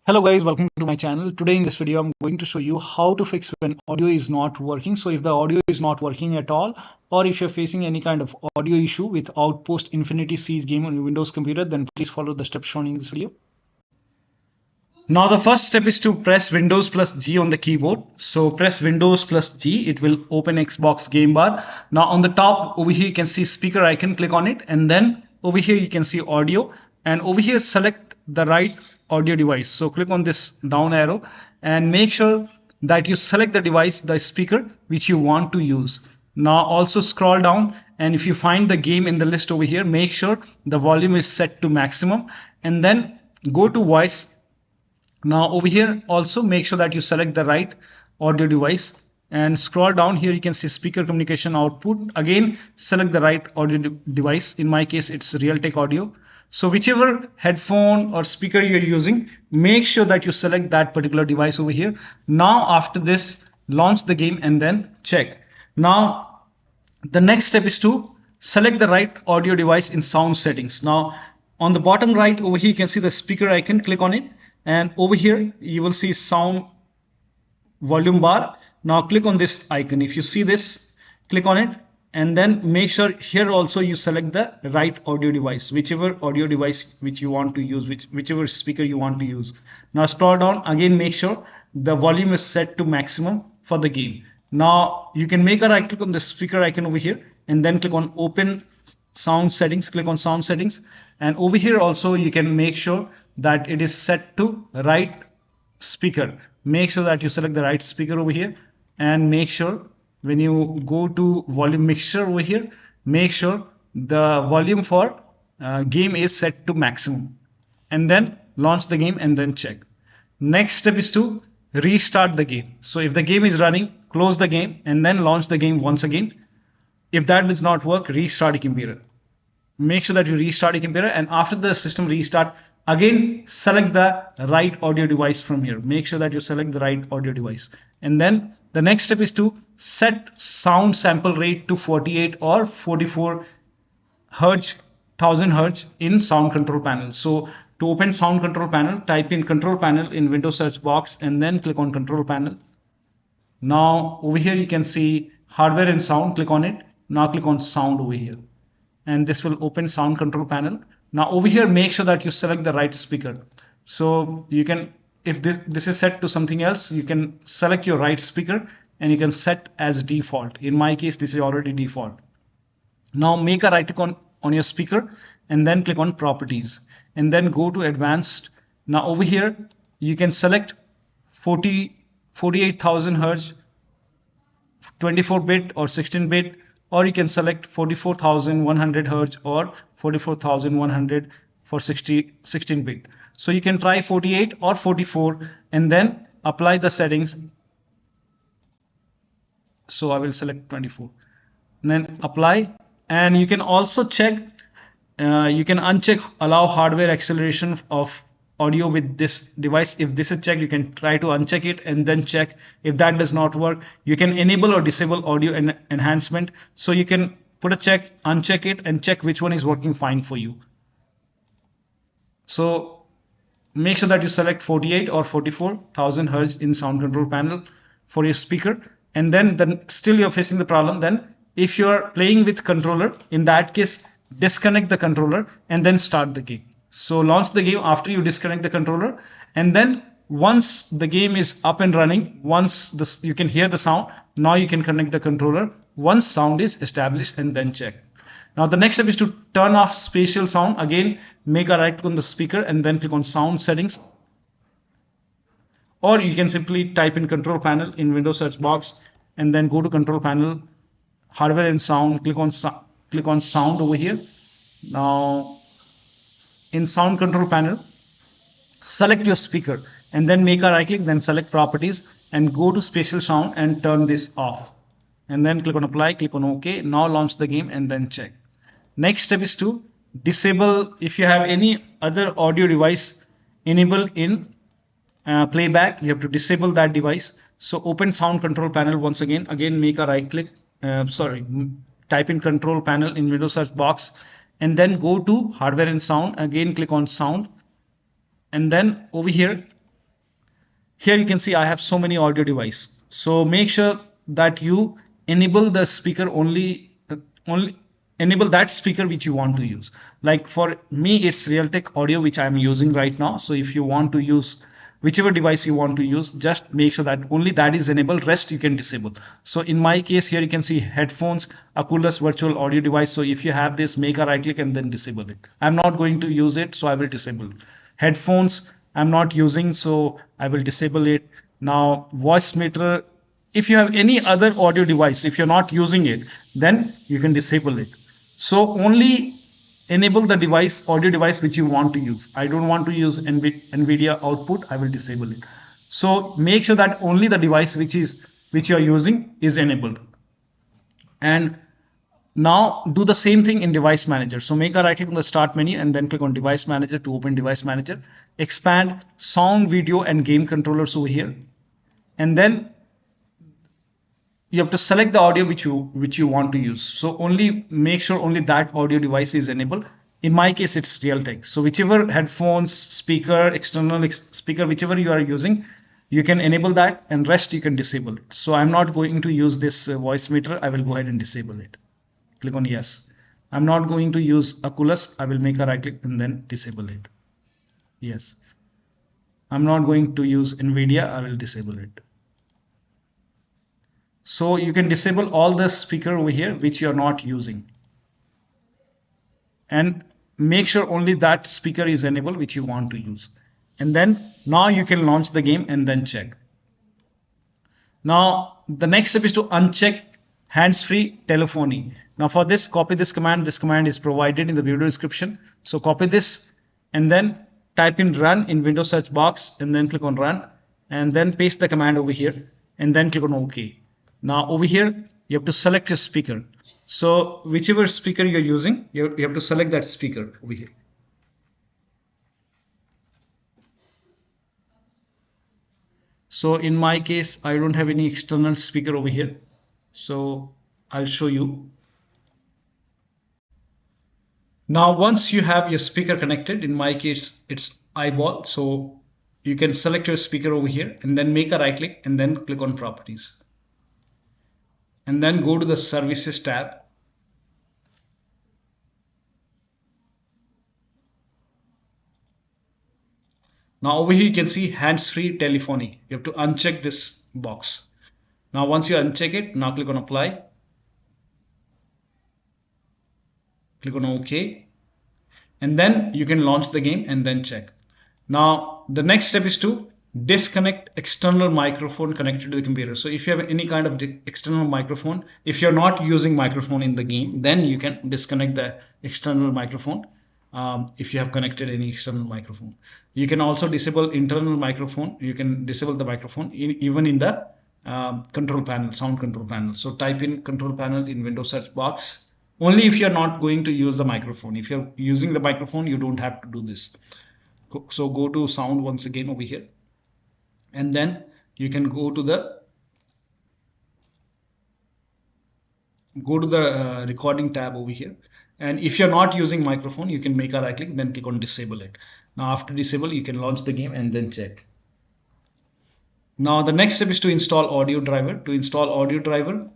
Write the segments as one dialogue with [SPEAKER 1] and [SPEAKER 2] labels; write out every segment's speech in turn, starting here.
[SPEAKER 1] Hello guys, welcome to my channel. Today in this video I'm going to show you how to fix when audio is not working. So if the audio is not working at all, or if you're facing any kind of audio issue with Outpost Infinity Siege game on your Windows computer, then please follow the steps shown in this video. Now the first step is to press Windows plus G on the keyboard. So press Windows plus G, it will open Xbox game bar. Now on the top over here you can see speaker icon, click on it, and then over here you can see audio, and over here select the right audio device. So click on this down arrow and make sure that you select the device, the speaker which you want to use. Now also scroll down, and if you find the game in the list over here, make sure the volume is set to maximum, and then go to voice. Now over here also make sure that you select the right audio device and scroll down. Here you can see speaker communication output. Again select the right audio device. In my case it's Realtek audio. So whichever headphone or speaker you're using, make sure that you select that particular device over here. Now after this, launch the game and then check. Now the next step is to select the right audio device in sound settings. Now on the bottom right over here you can see the speaker icon, click on it, and over here you will see sound volume bar. Now click on this icon. If you see this, click on it, and then make sure here also you select the right audio device, whichever audio device which you want to use, whichever speaker you want to use. Now scroll down, again make sure the volume is set to maximum for the game. Now you can make a right click on the speaker icon over here and then click on open sound settings, click on sound settings, and over here also you can make sure that it is set to right speaker. Make sure that you select the right speaker over here, and make sure when you go to volume mixture over here, make sure the volume for game is set to maximum, and then launch the game and then check. Next step is to restart the game. So if the game is running, close the game and then launch the game once again. If that does not work, restart your computer. Make sure that you restart your computer, and after the system restart, again select the right audio device from here. Make sure that you select the right audio device, and then the next step is to set sound sample rate to 48 or 44 hertz, 1000 hertz in sound control panel. So to open sound control panel, type in control panel in Windows search box and then click on control panel. Now over here you can see hardware and sound, click on it. Now click on sound over here, and this will open sound control panel. Now over here make sure that you select the right speaker. So you can, if this is set to something else, you can select your right speaker and you can set as default. In my case this is already default. Now make a right click on your speaker and then click on properties and then go to advanced. Now over here you can select 48,000 hertz, 24-bit or 16-bit, or you can select 44,100 hertz or 44,100 for 16-bit. So you can try 48 or 44 and then apply the settings. So I will select 24 and then apply, and you can also check, you can uncheck allow hardware acceleration of audio with this device. If this is checked, you can try to uncheck it and then check. If that does not work, you can enable or disable audio enhancement. So you can put a check, uncheck it, and check which one is working fine for you. So make sure that you select 48 or 44,000 hertz in sound control panel for your speaker, and then still you're facing the problem. Then if you're playing with controller, in that case disconnect the controller and then start the game. So launch the game after you disconnect the controller, and then once the game is up and running, once you can hear the sound, now you can connect the controller once sound is established and then check. Now the next step is to turn off spatial sound. Again make a right click on the speaker and then click on sound settings, or you can simply type in control panel in Windows search box and then go to control panel, hardware and sound, click on sound over here. Now in sound control panel, select your speaker and then make a right click, then select properties and go to spatial sound and turn this off, and then click on apply, click on OK. Now launch the game and then check. Next step is to disable, if you have any other audio device enabled in playback, you have to disable that device. So open sound control panel once again make a right click, type in control panel in Windows search box and then go to hardware and sound. Again click on sound, and then over here here you can see I have so many audio device. So make sure that you enable the speaker only enable that speaker which you want to use. Like for me, it's Realtek audio which I'm using right now. So if you want to use whichever device you want to use, just make sure that only that is enabled, rest you can disable. So in my case here you can see headphones, Oculus virtual audio device. So if you have this, make a right click and then disable it. I'm not going to use it, so I will disable it. Headphones I'm not using, so I will disable it. Now voicemeeter, if you have any other audio device, if you're not using it, then you can disable it. So only enable the device, audio device which you want to use. I don't want to use NVIDIA output, I will disable it. So make sure that only the device which you are using is enabled. And now do the same thing in device manager. So make a right click on the start menu and then click on device manager to open device manager. Expand sound, video and game controllers over here. And then you have to select the audio which you want to use. So only make sure only that audio device is enabled. In my case, it's Realtek. So whichever headphones, speaker, external speaker, whichever you are using, you can enable that and rest you can disable it. So I'm not going to use this voice meter. I will go ahead and disable it. Click on yes. I'm not going to use Oculus. I will make a right click and then disable it. Yes. I'm not going to use NVIDIA. I will disable it. So you can disable all the speaker over here which you are not using. And make sure only that speaker is enabled which you want to use. And then now you can launch the game and then check. Now the next step is to uncheck hands-free telephony. Now for this, copy this command. This command is provided in the video description. So copy this and then type in run in Windows search box and then click on run and then paste the command over here and then click on OK. Now over here you have to select your speaker. So whichever speaker you're using, you have to select that speaker over here. So in my case, I don't have any external speaker over here. So I'll show you. Now once you have your speaker connected, in my case it's eyeball, so you can select your speaker over here and then make a right click and then click on properties and then go to the services tab. Now over here you can see hands-free telephony. You have to uncheck this box. Now once you uncheck it, now click on apply. Click on OK. And then you can launch the game and then check. Now the next step is to disconnect external microphone connected to the computer. So if you have any kind of external microphone, if you're not using microphone in the game, then you can disconnect the external microphone. If you have connected any external microphone, you can also disable internal microphone. You can disable the microphone even in the control panel, sound control panel. So type in control panel in Windows search box. Only if you're not going to use the microphone. If you're using the microphone, you don't have to do this. So go to sound once again over here. And then you can go to the recording tab over here. And if you're not using microphone, you can make a right click, then click on disable it. Now after disable, you can launch the game and then check. Now the next step is to install audio driver. To install audio driver,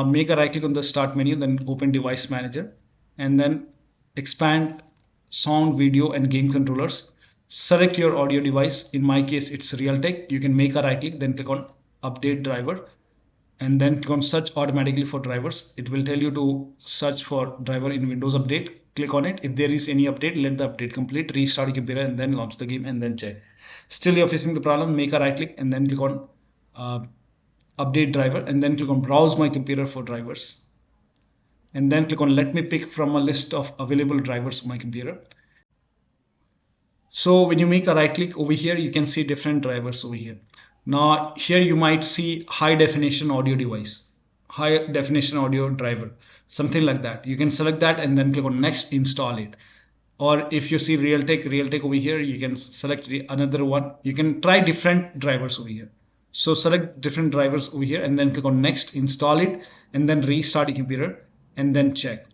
[SPEAKER 1] make a right click on the start menu, then open device manager and then expand sound, video and game controllers. Select your audio device. In my case, it's Realtek. You can make a right click, then click on update driver and then click on search automatically for drivers. It will tell you to search for driver in Windows Update. Click on it. If there is any update, let the update complete, restart your computer and then launch the game and then check. Still you're facing the problem, make a right click and then click on update driver and then click on browse my computer for drivers and then click on let me pick from a list of available drivers on my computer. So when you make a right click over here, you can see different drivers over here. Now here you might see high definition audio device, high definition audio driver, something like that. You can select that and then click on next, install it. Or if you see Realtek over here, you can select another one. You can try different drivers over here. So select different drivers over here and then click on next, install it and then restart your computer and then check.